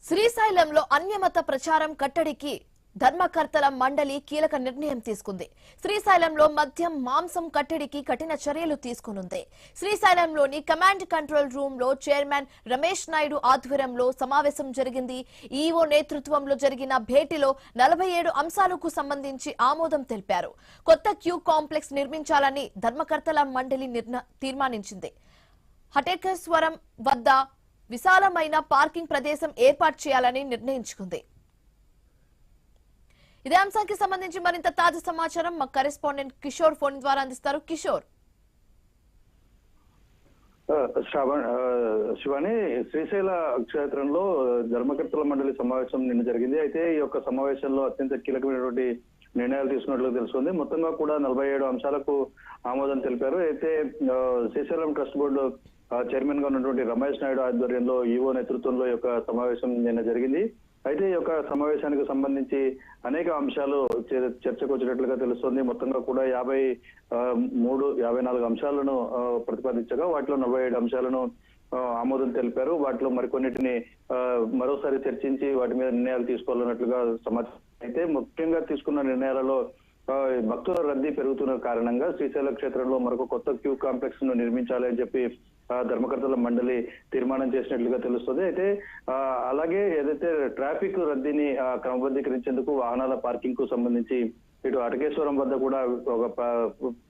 శ్రీశైలంలో అన్యమత ప్రచారం కట్టడికి ధర్మకర్తల మండలి కీలక నిర్ణయం తీసుకుంది. శ్రీశైలంలో మద్యం మాంసం కట్టడికి కఠిన చర్యలు తీసుకునుంది. శ్రీశైలంలోని కమాండ్ కంట్రోల్ రూమ్ లో చైర్మన్ రమేష్ నాయుడు ఆధ్వర్యంలో సమావేశం జరిగింది. ఈవో నేతృత్వంలో జరిగిన భేటీలో 47 అంశాలకు సంబంధించి ఆమోదం తెలిపారు. కొత్త క్యూ కాంప్లెక్స్ నిర్మించాలని ధర్మకర్తల మండలి తీర్మానించింది. హటేకేశ్వరం వద్ద విశాలమైన పార్కింగ్ ప్రదేశం ఏర్పాటు చేయాలని నిర్ణయించుకుంది. ఇదే అంశానికి సంబంధించి మరింత తాజా సమాచారం మా కరెస్పాండెంట్ కిషోర్ ఫోన్ ద్వారా అందిస్తారు. కిషోర్, శివాని, శ్రీశైల క్షేత్రంలో ధర్మకర్తల మండలి సమావేశం నిన్న జరిగింది. అయితే ఈ యొక్క సమావేశంలో అత్యంత కీలకమైనటువంటి నిర్ణయాలు తీసుకున్నట్లు తెలుస్తుంది. మొత్తంగా కూడా 47 అంశాలకు ఆమోదం తెలిపారు. అయితే శ్రీశైలం ట్రస్ట్ బోర్డు చైర్మన్ గా ఉన్నటువంటి రమేష్ నాయుడు ఆధ్వర్యంలో ఈవో నేతృత్వంలో ఈ యొక్క సమావేశం నిన్న జరిగింది. అయితే ఈ యొక్క సమావేశానికి సంబంధించి అనేక అంశాలు చర్చకు వచ్చినట్లుగా తెలుస్తుంది. మొత్తంగా కూడా 54 అంశాలను ప్రతిపాదించగా వాటిలో 47 అంశాలను ఆమోదం తెలిపారు. వాటిలో మరికొన్నిటిని మరోసారి చర్చించి వాటి మీద నిర్ణయాలు తీసుకోవాలన్నట్లుగా సమాచారం. అయితే ముఖ్యంగా తీసుకున్న నిర్ణయాలలో భక్తుల రద్దీ పెరుగుతున్న కారణంగా శ్రీశైల క్షేత్రంలో మరొక కొత్త క్యూ కాంప్లెక్స్ ను నిర్మించాలి అని చెప్పి ధర్మకర్తల మండలి తీర్మానం చేసినట్లుగా తెలుస్తుంది. అయితే అలాగే ఏదైతే ట్రాఫిక్ రద్దీని క్రమబద్ధీకరించేందుకు వాహనాల పార్కింగ్ కు సంబంధించి ఇటు అటకేశ్వరం వద్ద కూడా ఒక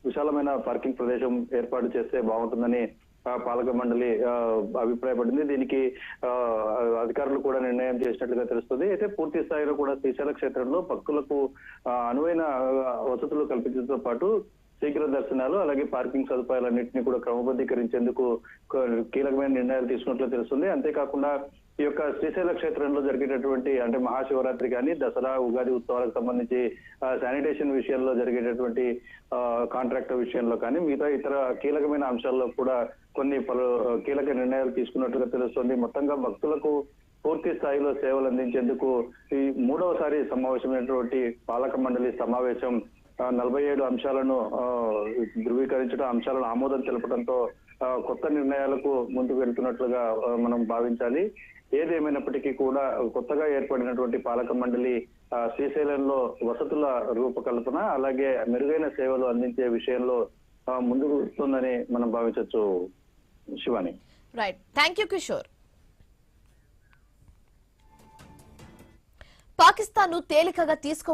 విశాలమైన పార్కింగ్ ప్రదేశం ఏర్పాటు చేస్తే బాగుంటుందని పాలక మండలి అభిప్రాయపడింది. దీనికి అధికారులు కూడా నిర్ణయం చేసినట్లుగా తెలుస్తుంది. అయితే పూర్తి స్థాయిలో కూడా శ్రీశైల క్షేత్రంలో భక్తులకు అనువైన వసతులు కల్పించడంతో పాటు శీఘ్ర దర్శనాలు అలాగే పార్కింగ్ సదుపాయాలన్నింటినీ కూడా క్రమబద్ధీకరించేందుకు కీలకమైన నిర్ణయాలు తీసుకున్నట్లు తెలుస్తుంది. అంతేకాకుండా ఈ యొక్క శ్రీశైల క్షేత్రంలో జరిగేటటువంటి అంటే మహాశివరాత్రి కానీ దసరా ఉగాది ఉత్సవాలకు సంబంధించి శానిటేషన్ విషయంలో జరిగేటటువంటి కాంట్రాక్టర్ విషయంలో కానీ మిగతా ఇతర కీలకమైన అంశాల్లో కూడా కొన్ని కీలక నిర్ణయాలు తీసుకున్నట్టుగా తెలుస్తుంది. మొత్తంగా భక్తులకు పూర్తి స్థాయిలో సేవలు అందించేందుకు ఈ 3వసారి సమావేశమైనటువంటి పాలక మండలి సమావేశం 47 అంశాలను ధృవీకరించడం, అంశాలను ఆమోదం తెలపడంతో కొత్త నిర్ణయాలకు ముందుకు వెళ్తున్నట్లుగా మనం భావించాలి. ఏదేమైనప్పటికీ కూడా కొత్తగా ఏర్పడినటువంటి పాలక మండలి శ్రీశైలంలో వసతుల రూపకల్పన అలాగే మెరుగైన సేవలు అందించే విషయంలో ముందుకు వస్తుందని మనం భావించవచ్చు. Shivani, right, thank you Kishore. Pakistan ను తేలికగా